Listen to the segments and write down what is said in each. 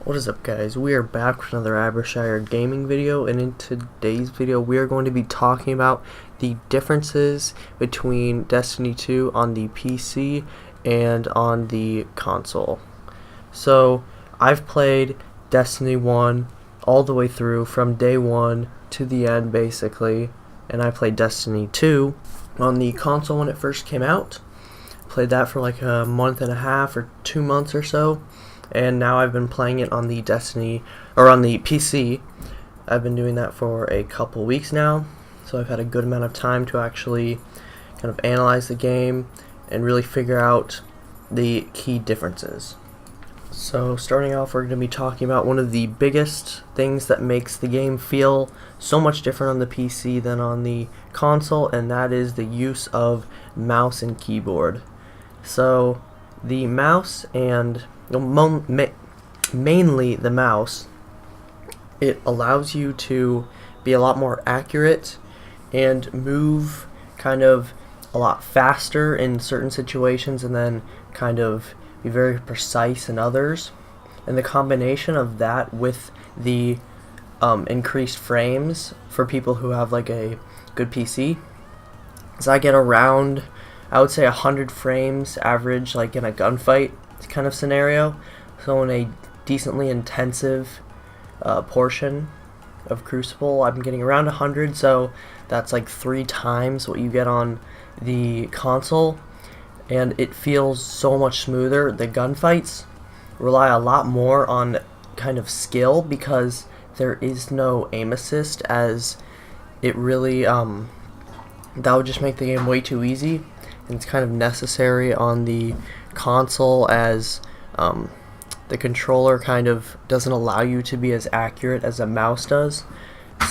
What is up, guys? We are back with another Abershire gaming video, and in today's video we are going to be talking about the differences between Destiny 2 on the PC and on the console. So I've played Destiny 1 all the way through from day 1 to the end basically, and I played Destiny 2 on the console when it first came out. Played that for like a month and a half or 2 months or so. And now I've been playing it on the on the PC. I've been doing that for a couple weeks now, so I've had a good amount of time to actually kind of analyze the game and really figure out the key differences. So starting off, we're going to be talking about one of the biggest things that makes the game feel so much different on the PC than on the console, and that is the use of mouse and keyboard. So the mouse and mainly the mouse, it allows you to be a lot more accurate and move kind of a lot faster in certain situations, and then kind of be very precise in others. And the combination of that with the increased frames for people who have like a good PC is I get around, I would say, 100 frames average, like in a gunfight kind of scenario. So in a decently intensive portion of Crucible, I'm getting around 100, so that's like 3 times what you get on the console, and it feels so much smoother. The gunfights rely a lot more on kind of skill because there is no aim assist, as it really that would just make the game way too easy, and it's kind of necessary on the console, as the controller kind of doesn't allow you to be as accurate as a mouse does.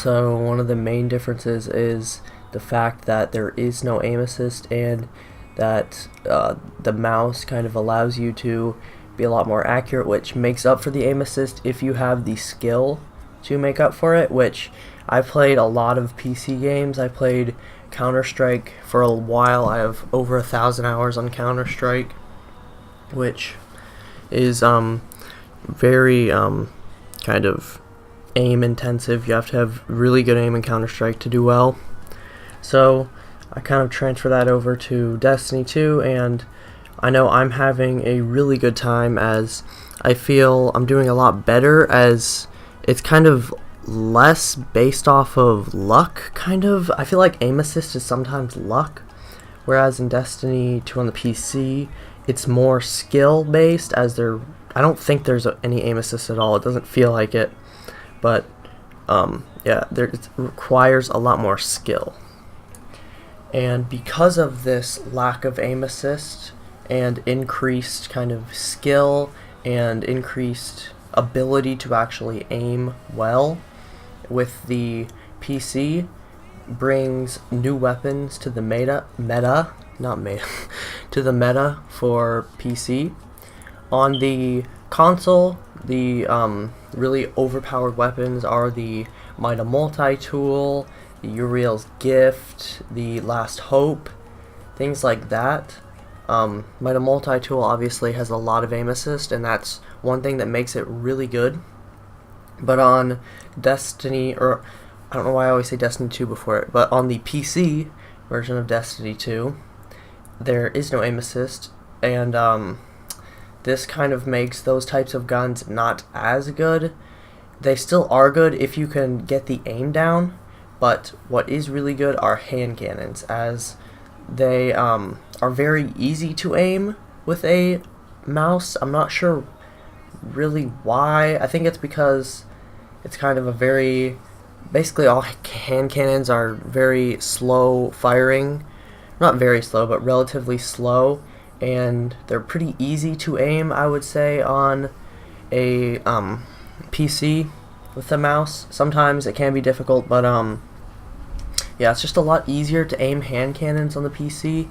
So one of the main differences is the fact that there is no aim assist, and that the mouse kind of allows you to be a lot more accurate, which makes up for the aim assist if you have the skill to make up for it, which I played a lot of PC games. I played Counter-Strike for a while. I have over 1,000 hours on Counter-Strike, which is very kind of aim intensive. You have to have really good aim in Counter-Strike to do well. So I kind of transfer that over to Destiny 2, and I know I'm having a really good time, as I feel I'm doing a lot better, as it's kind of less based off of luck, kind of. I feel like aim assist is sometimes luck, whereas in Destiny 2 on the PC, it's more skill based, as I don't think there's any aim assist at all. It doesn't feel like it, but yeah, it requires a lot more skill. And because of this lack of aim assist and increased kind of skill and increased ability to actually aim well with the PC, brings new weapons to the to the meta for PC. On the console, the really overpowered weapons are the Mida Multi-Tool, the Uriel's Gift, the Last Hope, things like that. Mida Multi-Tool obviously has a lot of aim assist, and that's one thing that makes it really good. But on Destiny, or I don't know why I always say Destiny 2 before it, but on the PC version of Destiny 2, there is no aim assist, and this kind of makes those types of guns not as good. They still are good if you can get the aim down, but what is really good are hand cannons, as they are very easy to aim with a mouse. I'm not sure really why. I think it's because it's kind of a very, basically all hand cannons are very slow firing. Not very slow, but relatively slow, and they're pretty easy to aim, I would say, on a PC with a mouse. Sometimes it can be difficult, but yeah, it's just a lot easier to aim hand cannons on the PC.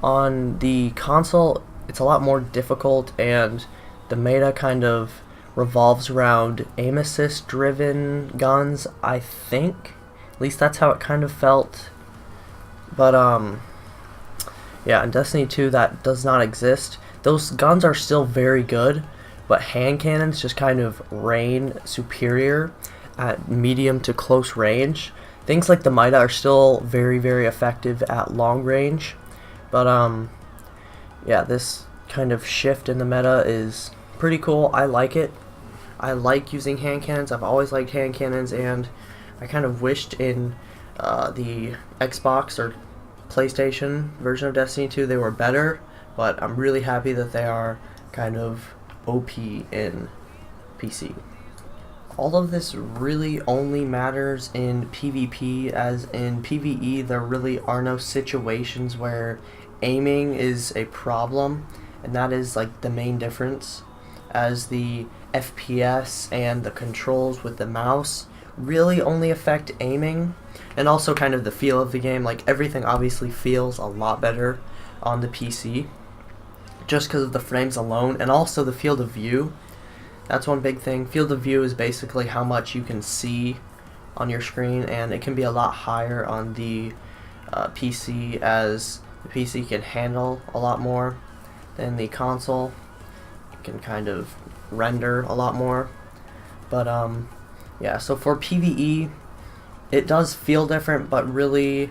On the console, it's a lot more difficult, and the meta kind of revolves around aim assist driven guns, I think. At least that's how it kind of felt. But yeah, in Destiny 2 that does not exist. Those guns are still very good, but hand cannons just kind of reign superior at medium to close range. Things like the Mida are still very, very effective at long range, but yeah, this kind of shift in the meta is pretty cool. I like it. I like using hand cannons. I've always liked hand cannons, and I kind of wished in the Xbox or PlayStation version of Destiny 2 they were better, but I'm really happy that they are kind of OP in PC. All of this really only matters in PvP, as in PvE there really are no situations where aiming is a problem, and that is like the main difference, as the FPS and the controls with the mouse really only affect aiming, and also kind of the feel of the game. Like, everything obviously feels a lot better on the PC just because of the frames alone, and also the field of view. That's one big thing. Field of view is basically how much you can see on your screen, and it can be a lot higher on the PC, as the PC can handle a lot more than the console. It can kind of render a lot more. But yeah, so for PvE it does feel different, but really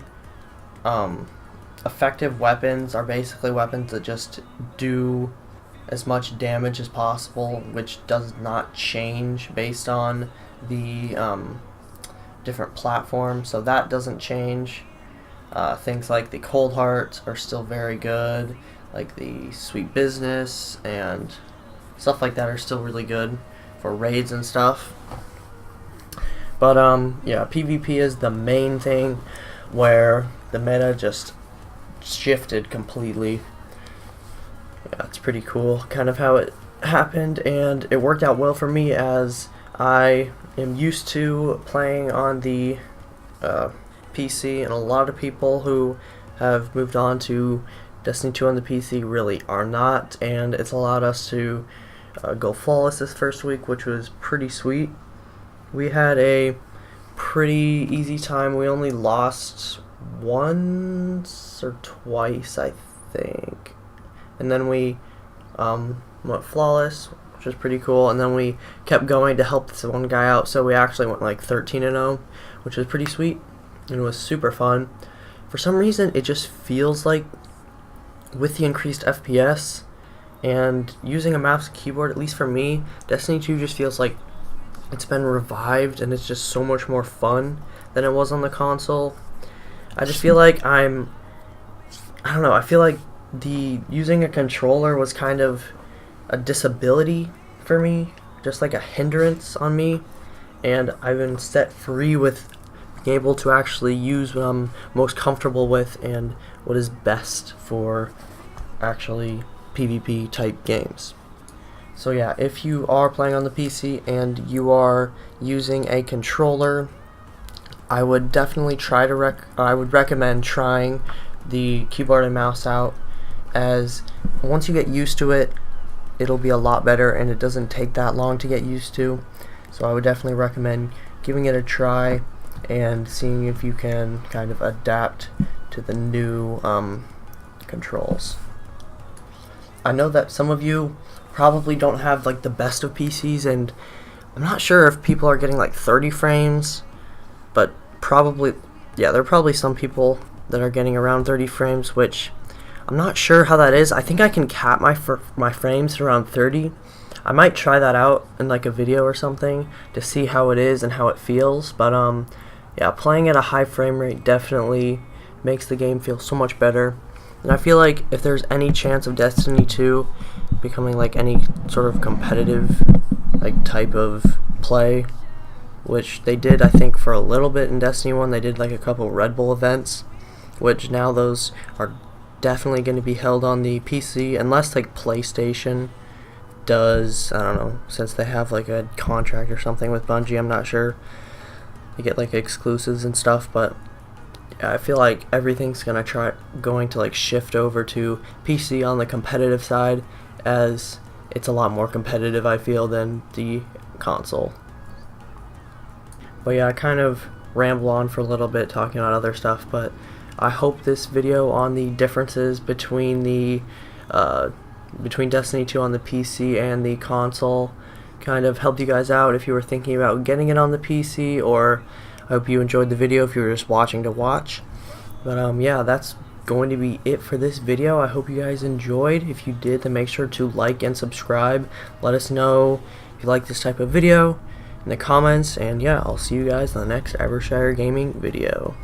effective weapons are basically weapons that just do as much damage as possible, which does not change based on the different platforms, so that doesn't change. Things like the Cold Heart are still very good, like the Sweet Business and stuff like that are still really good for raids and stuff. But yeah, PvP is the main thing where the meta just shifted completely. Yeah, it's pretty cool kind of how it happened, and it worked out well for me, as I am used to playing on the PC, and a lot of people who have moved on to Destiny 2 on the PC really are not, and it's allowed us to go flawless this first week, which was pretty sweet. We had a pretty easy time. We only lost once or twice, I think. And then we went flawless, which was pretty cool. And then we kept going to help this one guy out, so we actually went like 13-0, which was pretty sweet. And it was super fun. For some reason, it just feels like, with the increased FPS and using a mouse and keyboard, at least for me, Destiny 2 just feels like it's been revived, and it's just so much more fun than it was on the console. I just feel like I don't know, I feel like using a controller was kind of a disability for me, just like a hindrance on me, and I've been set free with being able to actually use what I'm most comfortable with and what is best for actually PvP type games. So yeah, if you are playing on the PC and you are using a controller, I would definitely I would recommend trying the keyboard and mouse out, as once you get used to it, it'll be a lot better, and it doesn't take that long to get used to. So I would definitely recommend giving it a try and seeing if you can kind of adapt to the new controls. I know that some of you probably don't have like the best of PCs, and I'm not sure if people are getting like 30 frames, but probably, yeah, there are probably some people that are getting around 30 frames, which I'm not sure how that is. I think I can cap my frames around 30. I might try that out in like a video or something to see how it is and how it feels, but yeah, playing at a high frame rate definitely makes the game feel so much better. And I feel like if there's any chance of Destiny 2 becoming like any sort of competitive like type of play, which they did I think for a little bit in Destiny 1, they did like a couple Red Bull events, which now those are definitely going to be held on the PC, unless like PlayStation does, I don't know, since they have like a contract or something with Bungie, I'm not sure. They get like exclusives and stuff, but yeah, I feel like everything's going to like shift over to PC on the competitive side, as it's a lot more competitive, I feel, than the console. But yeah, I kind of ramble on for a little bit talking about other stuff, but I hope this video on the differences between the between Destiny 2 on the PC and the console. Kind of helped you guys out if you were thinking about getting it on the PC, or I hope you enjoyed the video if you were just watching to watch. But yeah, that's going to be it for this video. I hope you guys enjoyed. If you did, then make sure to like and subscribe. Let us know if you like this type of video in the comments, and yeah, I'll see you guys in the next Evershire Gaming video.